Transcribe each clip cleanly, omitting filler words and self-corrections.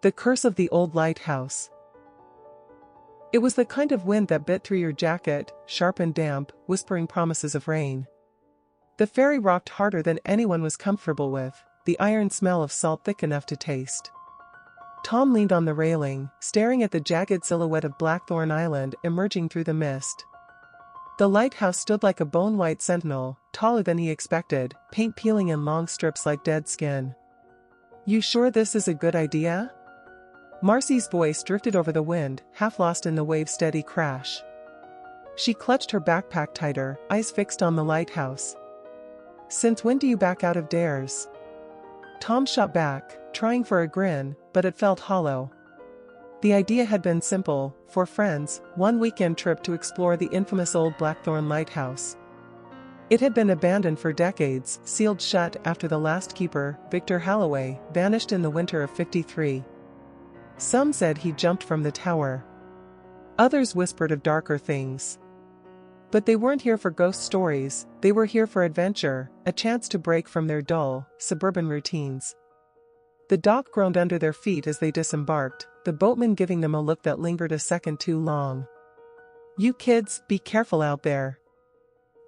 The curse of the old lighthouse. It was the kind of wind that bit through your jacket, sharp and damp, whispering promises of rain. The ferry rocked harder than anyone was comfortable with, the iron smell of salt thick enough to taste. Tom leaned on the railing, staring at the jagged silhouette of Blackthorn Island emerging through the mist. The lighthouse stood like a bone-white sentinel, taller than he expected, paint peeling in long strips like dead skin. "You sure this is a good idea?" Marcy's voice drifted over the wind, half lost in the wave's steady crash. She clutched her backpack tighter, eyes fixed on the lighthouse. "Since when do you back out of dares?" Tom shot back, trying for a grin, but it felt hollow. The idea had been simple: for friends, one weekend trip to explore the infamous old Blackthorn Lighthouse. It had been abandoned for decades, sealed shut after the last keeper, Victor Halloway, vanished in the winter of '53. Some said he jumped from the tower. Others whispered of darker things. But they weren't here for ghost stories, they were here for adventure, a chance to break from their dull, suburban routines. The dock groaned under their feet as they disembarked, the boatman giving them a look that lingered a second too long. "You kids, be careful out there.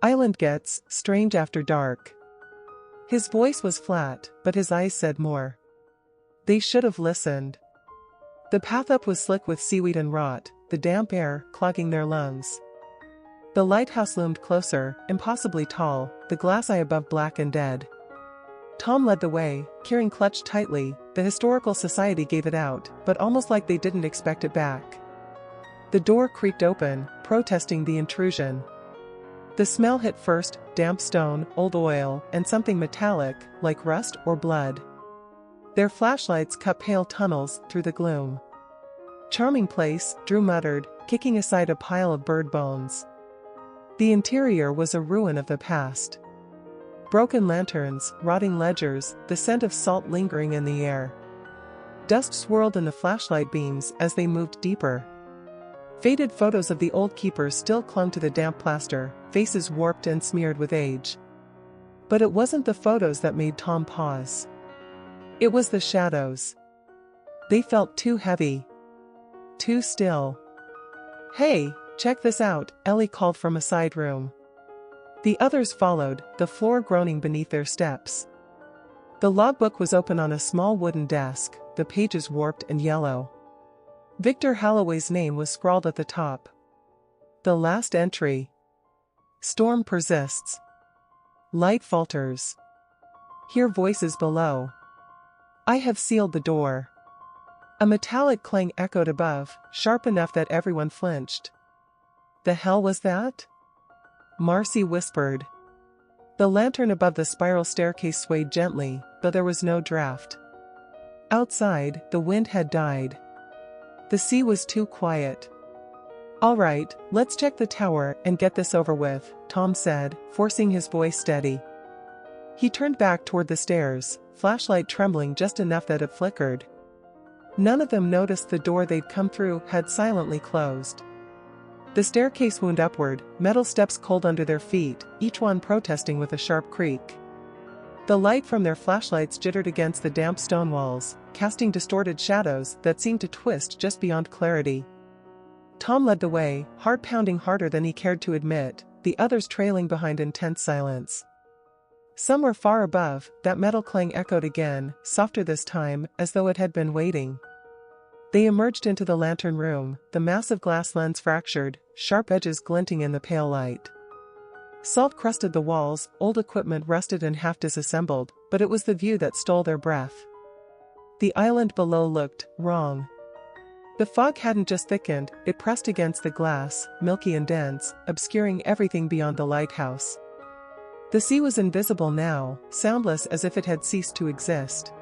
Island gets strange after dark." His voice was flat, but his eyes said more. They should have listened. The path up was slick with seaweed and rot, the damp air clogging their lungs. The lighthouse loomed closer, impossibly tall, the glass eye above black and dead. Tom led the way, Kieran clutched tightly. The historical society gave it out, but almost like they didn't expect it back. The door creaked open, protesting the intrusion. The smell hit first: damp stone, old oil, and something metallic, like rust or blood. Their flashlights cut pale tunnels through the gloom. "Charming place," Drew muttered, kicking aside a pile of bird bones. The interior was a ruin of the past. Broken lanterns, rotting ledgers, the scent of salt lingering in the air. Dust swirled in the flashlight beams as they moved deeper. Faded photos of the old keepers still clung to the damp plaster, faces warped and smeared with age. But it wasn't the photos that made Tom pause. It was the shadows. They felt too heavy. Too still. "Hey, check this out," Ellie called from a side room. The others followed, the floor groaning beneath their steps. The logbook was open on a small wooden desk, the pages warped and yellow. Victor Halloway's name was scrawled at the top. The last entry. "Storm persists. Light falters. Hear voices below. I have sealed the door." A metallic clang echoed above, sharp enough that everyone flinched. "The hell was that?" Marcy whispered. The lantern above the spiral staircase swayed gently, but there was no draft. Outside, the wind had died. The sea was too quiet. "All right, let's check the tower and get this over with," Tom said, forcing his voice steady. He turned back toward the stairs, flashlight trembling just enough that it flickered. None of them noticed the door they'd come through had silently closed. The staircase wound upward, metal steps cold under their feet, each one protesting with a sharp creak. The light from their flashlights jittered against the damp stone walls, casting distorted shadows that seemed to twist just beyond clarity. Tom led the way, heart pounding harder than he cared to admit, the others trailing behind in tense silence. Somewhere far above, that metal clang echoed again, softer this time, as though it had been waiting. They emerged into the lantern room, the massive glass lens fractured, sharp edges glinting in the pale light. Salt crusted the walls, old equipment rusted and half disassembled, but it was the view that stole their breath. The island below looked wrong. The fog hadn't just thickened, it pressed against the glass, milky and dense, obscuring everything beyond the lighthouse. The sea was invisible now, soundless as if it had ceased to exist.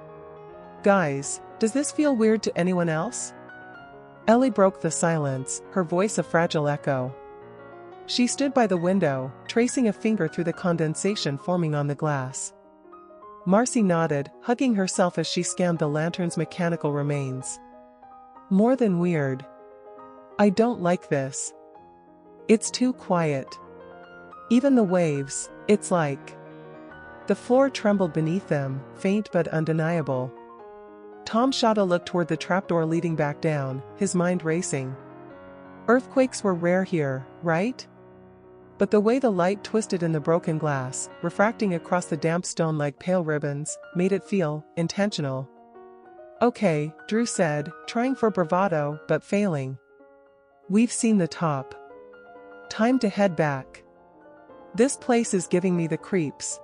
"Guys, does this feel weird to anyone else?" Ellie broke the silence, her voice a fragile echo. She stood by the window, tracing a finger through the condensation forming on the glass. Marcy nodded, hugging herself as she scanned the lantern's mechanical remains. "More than weird. I don't like this. It's too quiet. Even the waves, it's like..." The floor trembled beneath them, faint but undeniable. Tom shot a look toward the trapdoor leading back down, his mind racing. Earthquakes were rare here, right? But the way the light twisted in the broken glass, refracting across the damp stone like pale ribbons, made it feel intentional. Okay, Drew said, trying for bravado but failing. We've seen the top. Time to head back. This place is giving me the creeps.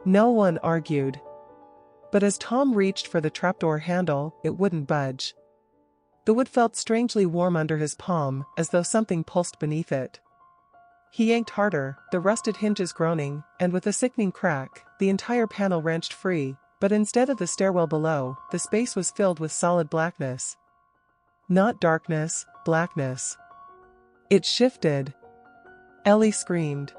No one argued. But as Tom reached for the trapdoor handle, it wouldn't budge. The wood felt strangely warm under his palm, as though something pulsed beneath it. He yanked harder, the rusted hinges groaning, and with a sickening crack, the entire panel wrenched free, but instead of the stairwell below, the space was filled with solid blackness. Not darkness, blackness. It shifted. Ellie screamed.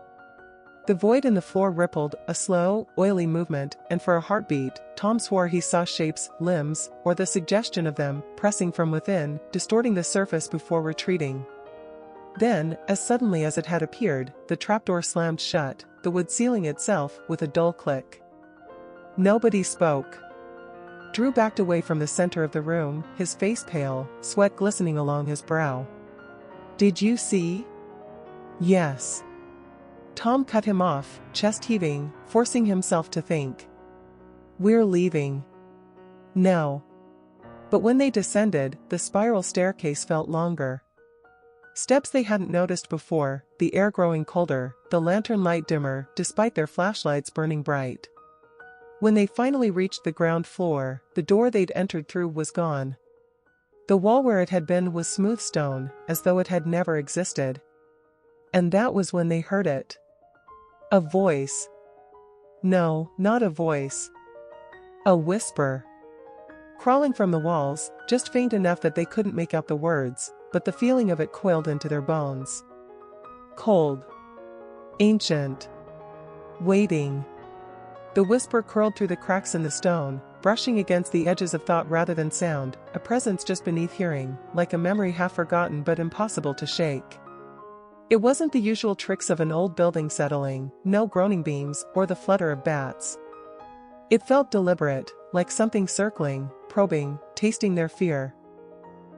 The void in the floor rippled, a slow, oily movement, and for a heartbeat, Tom swore he saw shapes, limbs, or the suggestion of them, pressing from within, distorting the surface before retreating. Then, as suddenly as it had appeared, the trapdoor slammed shut, the wood sealing itself with a dull click. Nobody spoke. Drew backed away from the center of the room, his face pale, sweat glistening along his brow. Did you see? Yes. Tom cut him off, chest heaving, forcing himself to think. We're leaving. No. But when they descended, the spiral staircase felt longer. Steps they hadn't noticed before, the air growing colder, the lantern light dimmer, despite their flashlights burning bright. When they finally reached the ground floor, the door they'd entered through was gone. The wall where it had been was smooth stone, as though it had never existed. And that was when they heard it. A voice. No, not a voice. A whisper. Crawling from the walls, just faint enough that they couldn't make out the words, but the feeling of it coiled into their bones. Cold. Ancient. Waiting. The whisper curled through the cracks in the stone, brushing against the edges of thought rather than sound, a presence just beneath hearing, like a memory half forgotten but impossible to shake. It wasn't the usual tricks of an old building settling, no groaning beams, or the flutter of bats. It felt deliberate, like something circling, probing, tasting their fear.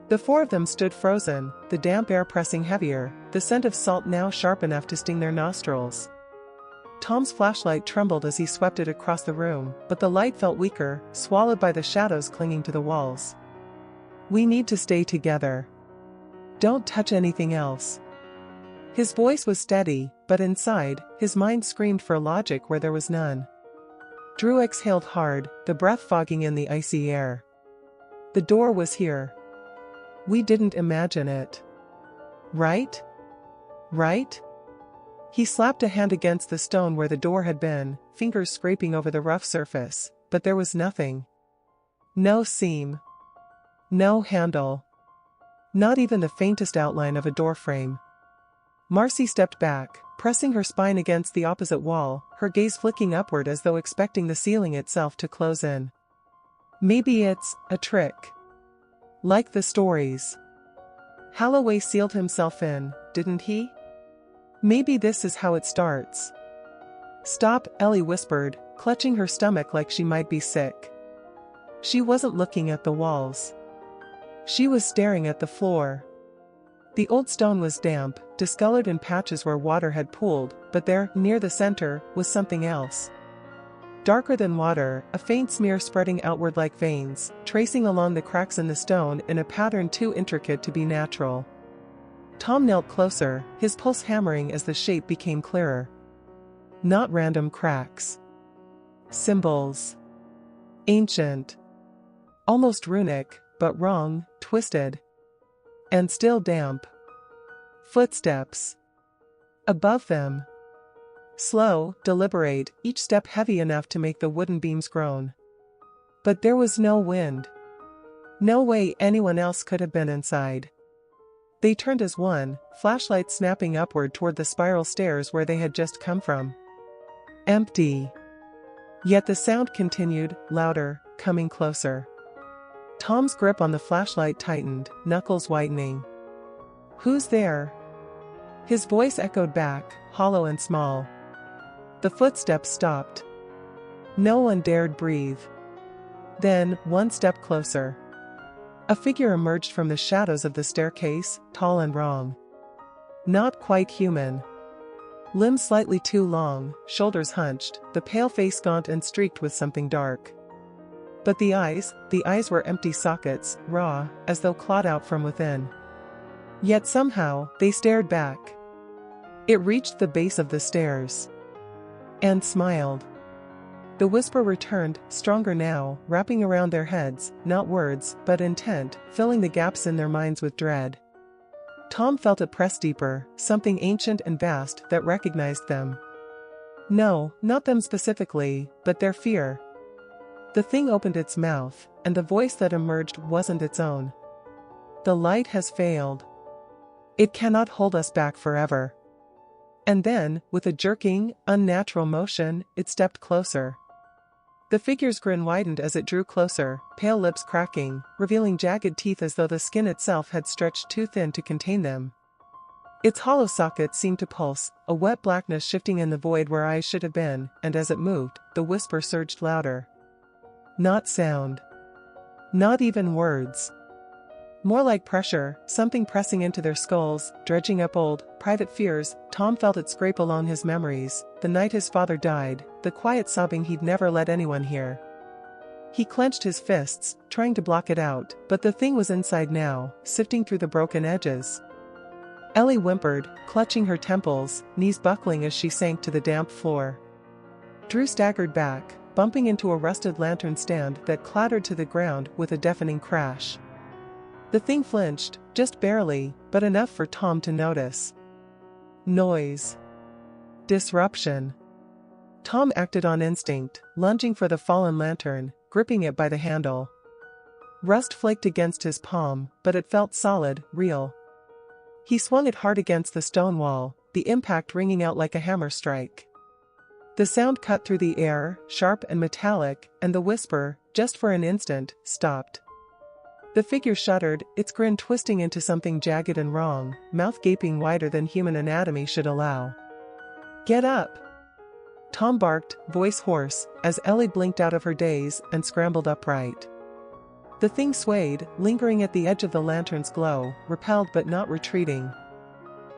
The four of them stood frozen, the damp air pressing heavier, the scent of salt now sharp enough to sting their nostrils. Tom's flashlight trembled as he swept it across the room, but the light felt weaker, swallowed by the shadows clinging to the walls. We need to stay together. Don't touch anything else. His voice was steady, but inside, his mind screamed for logic where there was none. Drew exhaled hard, the breath fogging in the icy air. The door was here. We didn't imagine it. Right? Right? He slapped a hand against the stone where the door had been, fingers scraping over the rough surface, but there was nothing. No seam. No handle. Not even the faintest outline of a doorframe. Marcy stepped back, pressing her spine against the opposite wall, her gaze flicking upward as though expecting the ceiling itself to close in. Maybe it's a trick. Like the stories. Holloway sealed himself in, didn't he? Maybe this is how it starts. Stop, Ellie whispered, clutching her stomach like she might be sick. She wasn't looking at the walls. She was staring at the floor. The old stone was damp, discolored in patches where water had pooled, but there, near the center, was something else. Darker than water, a faint smear spreading outward like veins, tracing along the cracks in the stone in a pattern too intricate to be natural. Tom knelt closer, his pulse hammering as the shape became clearer. Not random cracks. Symbols. Ancient. Almost runic, but wrong, twisted. And still damp. Footsteps. Above them. Slow, deliberate, each step heavy enough to make the wooden beams groan. But there was no wind. No way anyone else could have been inside. They turned as one, flashlight snapping upward toward the spiral stairs where they had just come from. Empty. Yet the sound continued, louder, coming closer. Tom's grip on the flashlight tightened, knuckles whitening. Who's there? His voice echoed back, hollow and small. The footsteps stopped. No one dared breathe. Then, one step closer. A figure emerged from the shadows of the staircase, tall and wrong. Not quite human. Limbs slightly too long, shoulders hunched, the pale face gaunt and streaked with something dark. But the eyes were empty sockets, raw, as though clawed out from within. Yet somehow, they stared back. It reached the base of the stairs. And smiled. The whisper returned, stronger now, wrapping around their heads, not words, but intent, filling the gaps in their minds with dread. Tom felt it press deeper, something ancient and vast that recognized them. No, not them specifically, but their fear. The thing opened its mouth, and the voice that emerged wasn't its own. The light has failed. It cannot hold us back forever. And then, with a jerking, unnatural motion, it stepped closer. The figure's grin widened as it drew closer, pale lips cracking, revealing jagged teeth as though the skin itself had stretched too thin to contain them. Its hollow sockets seemed to pulse, a wet blackness shifting in the void where eyes should have been, and as it moved, the whisper surged louder. Not sound. Not even words. More like pressure, something pressing into their skulls, dredging up old, private fears. Tom felt it scrape along his memories, the night his father died, the quiet sobbing he'd never let anyone hear. He clenched his fists, trying to block it out, but the thing was inside now, sifting through the broken edges. Ellie whimpered, clutching her temples, knees buckling as she sank to the damp floor. Drew staggered back, bumping into a rusted lantern stand that clattered to the ground with a deafening crash. The thing flinched, just barely, but enough for Tom to notice. Noise. Disruption. Tom acted on instinct, lunging for the fallen lantern, gripping it by the handle. Rust flaked against his palm, but it felt solid, real. He swung it hard against the stone wall, the impact ringing out like a hammer strike. The sound cut through the air, sharp and metallic, and the whisper, just for an instant, stopped. The figure shuddered, its grin twisting into something jagged and wrong, mouth gaping wider than human anatomy should allow. Get up! Tom barked, voice hoarse, as Ellie blinked out of her daze and scrambled upright. The thing swayed, lingering at the edge of the lantern's glow, repelled but not retreating.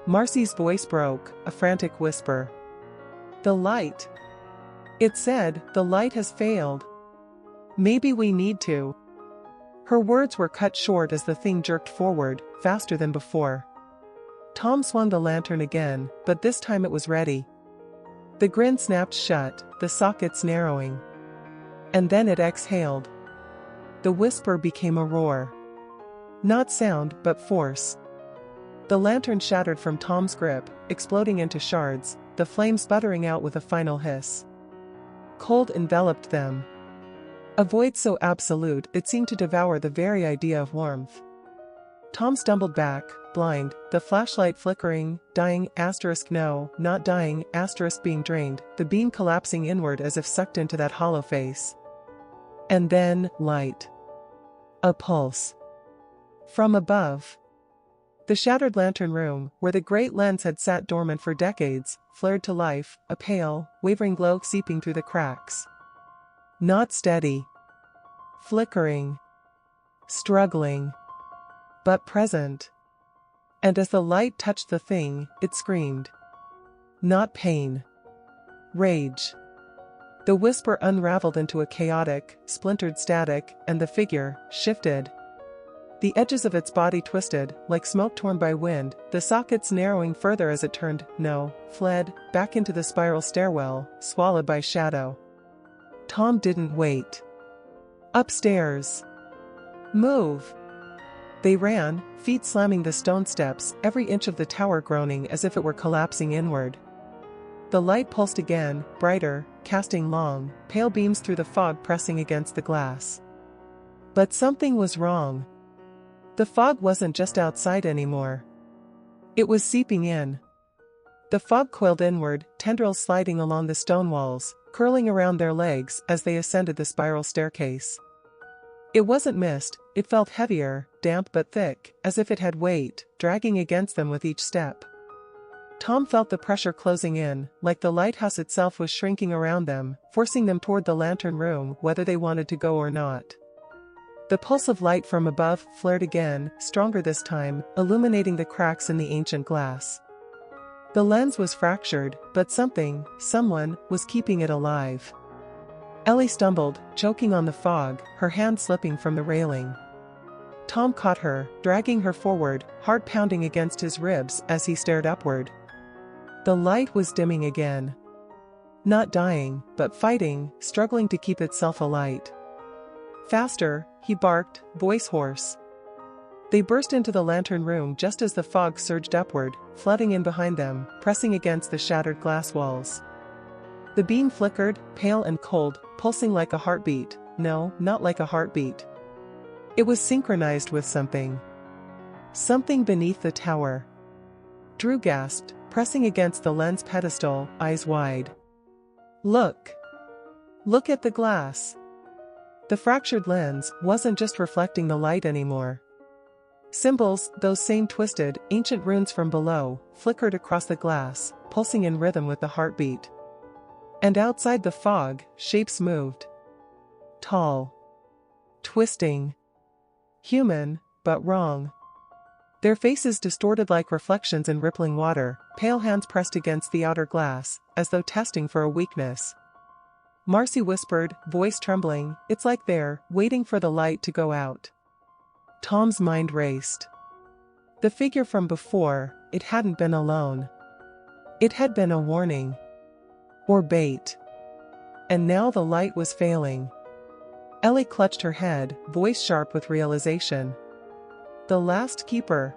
Marcy's voice broke, a frantic whisper. The light! It said, the light has failed. Maybe we need to. Her words were cut short as the thing jerked forward, faster than before. Tom swung the lantern again, but this time it was ready. The grin snapped shut, the sockets narrowing. And then it exhaled. The whisper became a roar. Not sound, but force. The lantern shattered from Tom's grip, exploding into shards, the flame sputtering out with a final hiss. Cold enveloped them. A void so absolute it seemed to devour the very idea of warmth. Tom stumbled back, blind, the flashlight flickering, dying, no, not dying, being drained, the beam collapsing inward as if sucked into that hollow face. And then, light. A pulse. From above. The shattered lantern room, where the great lens had sat dormant for decades, flared to life, a pale, wavering glow seeping through the cracks. Not steady. Flickering. Struggling. But present. And as the light touched the thing, it screamed. Not pain. Rage. The whisper unraveled into a chaotic, splintered static, and the figure shifted. The edges of its body twisted, like smoke torn by wind, the sockets narrowing further as it fled, back into the spiral stairwell, swallowed by shadow. Tom didn't wait. Upstairs. Move. They ran, feet slamming the stone steps, every inch of the tower groaning as if it were collapsing inward. The light pulsed again, brighter, casting long, pale beams through the fog pressing against the glass. But something was wrong. The fog wasn't just outside anymore. It was seeping in. The fog coiled inward, tendrils sliding along the stone walls, curling around their legs as they ascended the spiral staircase. It wasn't mist, it felt heavier, damp but thick, as if it had weight, dragging against them with each step. Tom felt the pressure closing in, like the lighthouse itself was shrinking around them, forcing them toward the lantern room whether they wanted to go or not. The pulse of light from above flared again, stronger this time, illuminating the cracks in the ancient glass. The lens was fractured, but someone, was keeping it alive. Ellie stumbled, choking on the fog, her hand slipping from the railing. Tom caught her, dragging her forward, heart pounding against his ribs as he stared upward. The light was dimming again. Not dying, but fighting, struggling to keep itself alight. Faster, he barked, voice hoarse. They burst into the lantern room just as the fog surged upward, flooding in behind them, pressing against the shattered glass walls. The beam flickered, pale and cold, pulsing like a heartbeat. No, not like a heartbeat. It was synchronized with something. Something beneath the tower. Drew gasped, pressing against the lens pedestal, eyes wide. Look! Look at the glass! The fractured lens wasn't just reflecting the light anymore. Symbols, those same twisted, ancient runes from below, flickered across the glass, pulsing in rhythm with the heartbeat. And outside the fog, shapes moved. Tall. Twisting. Human, but wrong. Their faces distorted like reflections in rippling water, pale hands pressed against the outer glass, as though testing for a weakness. Marcy whispered, voice trembling, "It's like they're waiting for the light to go out." Tom's mind raced. The figure from before, it hadn't been alone. It had been a warning. Or bait. And now the light was failing. Ellie clutched her head, voice sharp with realization. The last keeper.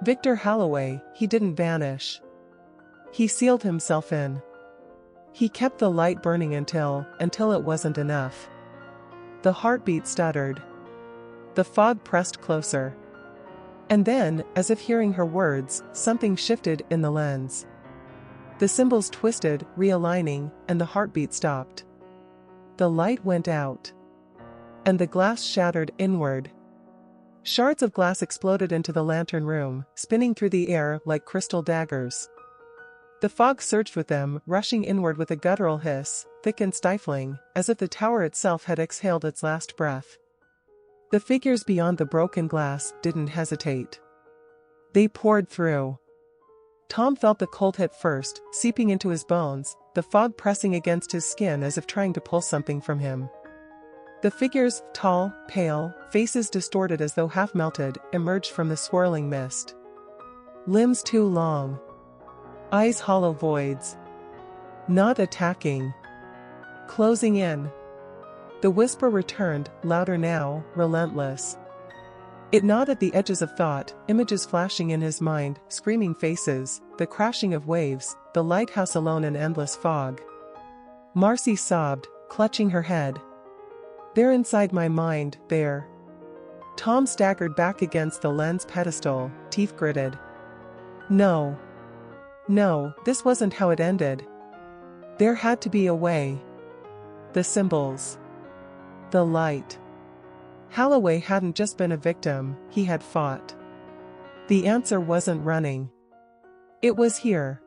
Victor Halloway, he didn't vanish. He sealed himself in. He kept the light burning until it wasn't enough. The heartbeat stuttered. The fog pressed closer. And then, as if hearing her words, something shifted in the lens. The symbols twisted, realigning, and the heartbeat stopped. The light went out. And the glass shattered inward. Shards of glass exploded into the lantern room, spinning through the air like crystal daggers. The fog surged with them, rushing inward with a guttural hiss, thick and stifling, as if the tower itself had exhaled its last breath. The figures beyond the broken glass didn't hesitate. They poured through. Tom felt the cold hit first, seeping into his bones, the fog pressing against his skin as if trying to pull something from him. The figures, tall, pale, faces distorted as though half-melted, emerged from the swirling mist. Limbs too long. Eyes hollow voids. Not attacking. Closing in. The whisper returned, louder now, relentless. It gnawed at the edges of thought, images flashing in his mind, screaming faces, the crashing of waves, the lighthouse alone in endless fog. Marcy sobbed, clutching her head. They're inside my mind, there. Tom staggered back against the lens pedestal, teeth gritted. No. No, this wasn't how it ended. There had to be a way. The symbols. The light. Halloway hadn't just been a victim, he had fought. The answer wasn't running. It was here.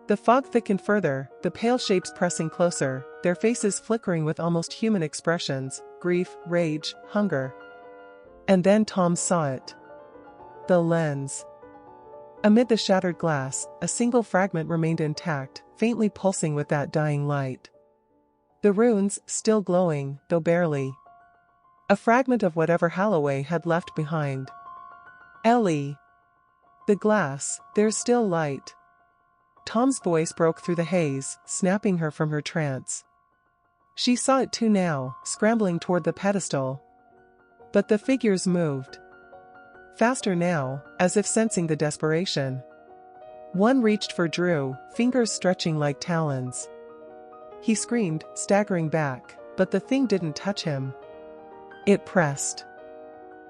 The fog thickened further, the pale shapes pressing closer, their faces flickering with almost human expressions, grief, rage, hunger. And then Tom saw it. The lens. Amid the shattered glass, a single fragment remained intact, faintly pulsing with that dying light. The runes, still glowing, though barely. A fragment of whatever Halloway had left behind. Ellie. The glass, there's still light. Tom's voice broke through the haze, snapping her from her trance. She saw it too now, scrambling toward the pedestal. But the figures moved. Faster now, as if sensing the desperation. One reached for Drew, fingers stretching like talons. He screamed, staggering back, but the thing didn't touch him. It pressed.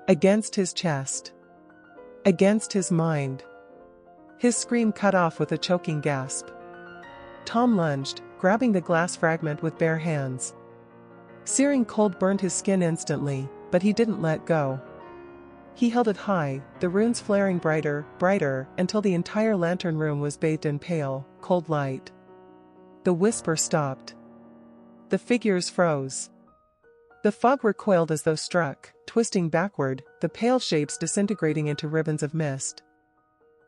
Against his chest. Against his mind. His scream cut off with a choking gasp. Tom lunged, grabbing the glass fragment with bare hands. Searing cold burned his skin instantly, but he didn't let go. He held it high, the runes flaring brighter, brighter, until the entire lantern room was bathed in pale, cold light. The whisper stopped. The figures froze. The fog recoiled as though struck, twisting backward, the pale shapes disintegrating into ribbons of mist.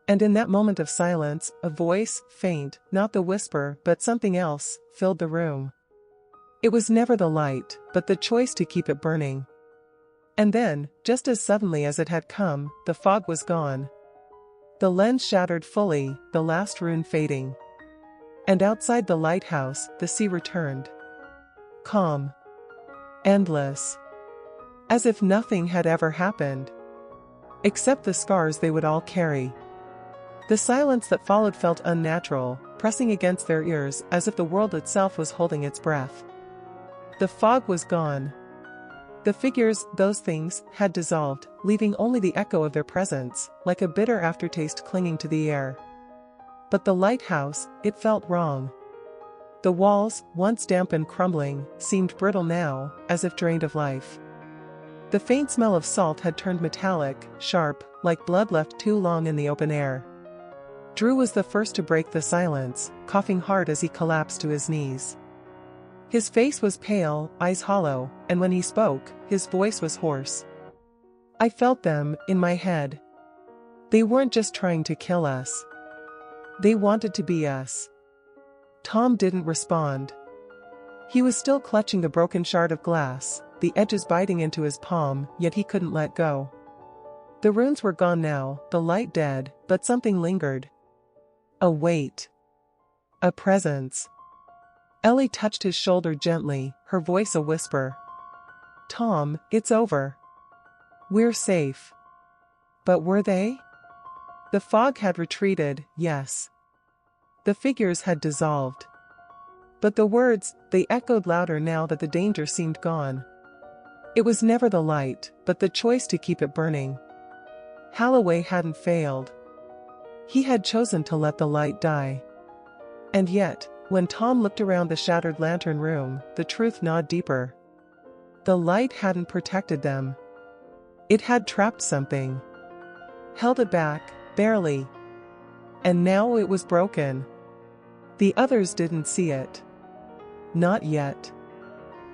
And in that moment of silence, a voice, faint, not the whisper but something else, filled the room. It was never the light, but the choice to keep it burning. And then, just as suddenly as it had come, the fog was gone. The lens shattered fully, the last rune fading. And outside the lighthouse, the sea returned. Calm. Endless. As if nothing had ever happened. Except the scars they would all carry. The silence that followed felt unnatural, pressing against their ears as if the world itself was holding its breath. The fog was gone. The figures, those things, had dissolved, leaving only the echo of their presence, like a bitter aftertaste clinging to the air. But the lighthouse, it felt wrong. The walls, once damp and crumbling, seemed brittle now, as if drained of life. The faint smell of salt had turned metallic, sharp, like blood left too long in the open air. Drew was the first to break the silence, coughing hard as he collapsed to his knees. His face was pale, eyes hollow, and when he spoke, his voice was hoarse. I felt them, in my head. They weren't just trying to kill us. They wanted to be us. Tom didn't respond. He was still clutching the broken shard of glass, the edges biting into his palm, yet he couldn't let go. The runes were gone now, the light dead, but something lingered. A weight. A presence. Ellie touched his shoulder gently, her voice a whisper. Tom, it's over. We're safe. But were they? The fog had retreated, yes. The figures had dissolved. But the words, they echoed louder now that the danger seemed gone. It was never the light, but the choice to keep it burning. Holloway hadn't failed. He had chosen to let the light die. And yet, when Tom looked around the shattered lantern room, the truth gnawed deeper. The light hadn't protected them. It had trapped something. Held it back, barely. And now it was broken. The others didn't see it. Not yet.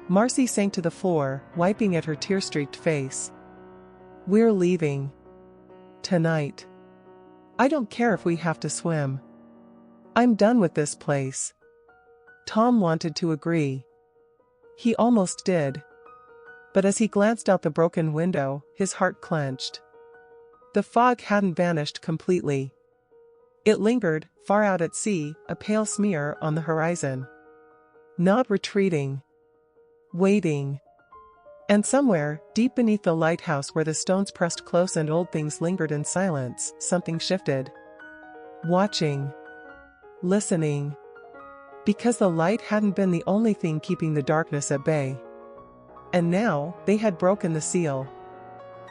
Marcy sank to the floor, wiping at her tear-streaked face. We're leaving. Tonight. I don't care if we have to swim. I'm done with this place. Tom wanted to agree. He almost did. But as he glanced out the broken window, his heart clenched. The fog hadn't vanished completely. It lingered, far out at sea, a pale smear on the horizon. Not retreating. Waiting. And somewhere, deep beneath the lighthouse where the stones pressed close and old things lingered in silence, something shifted. Watching. Listening. Because the light hadn't been the only thing keeping the darkness at bay. And now, they had broken the seal.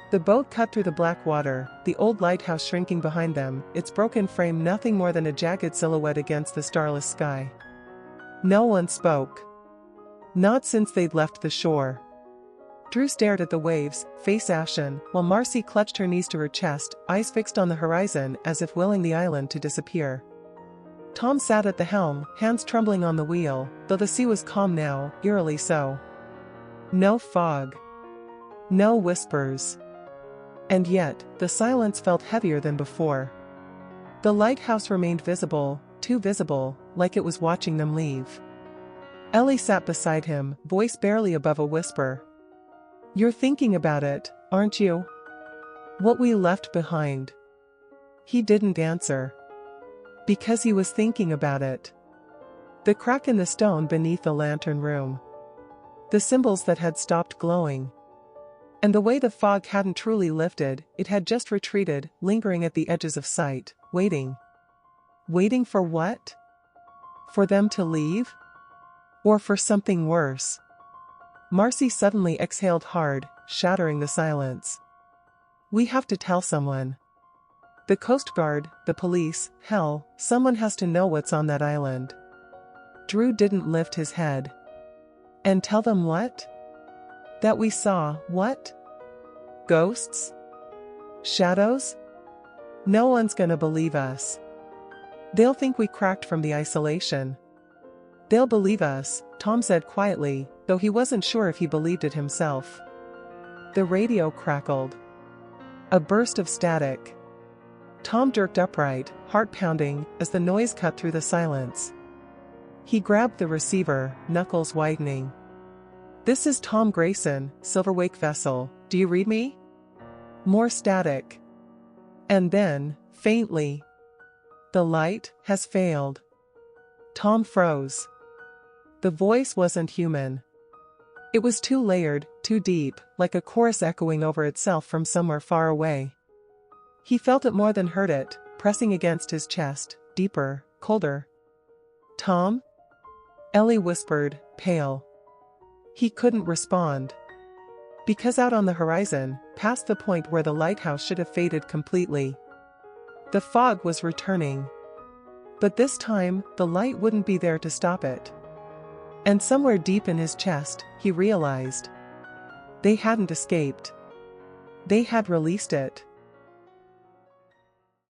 The boat cut through the black water, the old lighthouse shrinking behind them, its broken frame nothing more than a jagged silhouette against the starless sky. No one spoke. Not since they'd left the shore. Drew stared at the waves, face ashen, while Marcy clutched her knees to her chest, eyes fixed on the horizon as if willing the island to disappear. Tom sat at the helm, hands trembling on the wheel, though the sea was calm now, eerily so. No fog. No whispers. And yet, the silence felt heavier than before. The lighthouse remained visible, too visible, like it was watching them leave. Ellie sat beside him, voice barely above a whisper. You're thinking about it, aren't you? What we left behind. He didn't answer. Because he was thinking about it. The crack in the stone beneath the lantern room. The symbols that had stopped glowing. And the way the fog hadn't truly lifted, it had just retreated, lingering at the edges of sight, waiting. Waiting for what? For them to leave? Or for something worse? Marcy suddenly exhaled hard, shattering the silence. We have to tell someone. The Coast Guard, the police, hell, someone has to know what's on that island. Drew didn't lift his head. And tell them what? That we saw, what? Ghosts? Shadows? No one's gonna believe us. They'll think we cracked from the isolation. They'll believe us, Tom said quietly, though he wasn't sure if he believed it himself. The radio crackled. A burst of static. Tom jerked upright, heart pounding, as the noise cut through the silence. He grabbed the receiver, knuckles widening. "This is Tom Grayson, Silverwake Vessel, do you read me?" More static. And then, faintly, "The light has failed." Tom froze. The voice wasn't human. It was too layered, too deep, like a chorus echoing over itself from somewhere far away. He felt it more than heard it, pressing against his chest, deeper, colder. "Tom?" Ellie whispered, pale. He couldn't respond. Because out on the horizon, past the point where the lighthouse should have faded completely, the fog was returning. But this time, the light wouldn't be there to stop it. And somewhere deep in his chest, he realized, they hadn't escaped. They had released it.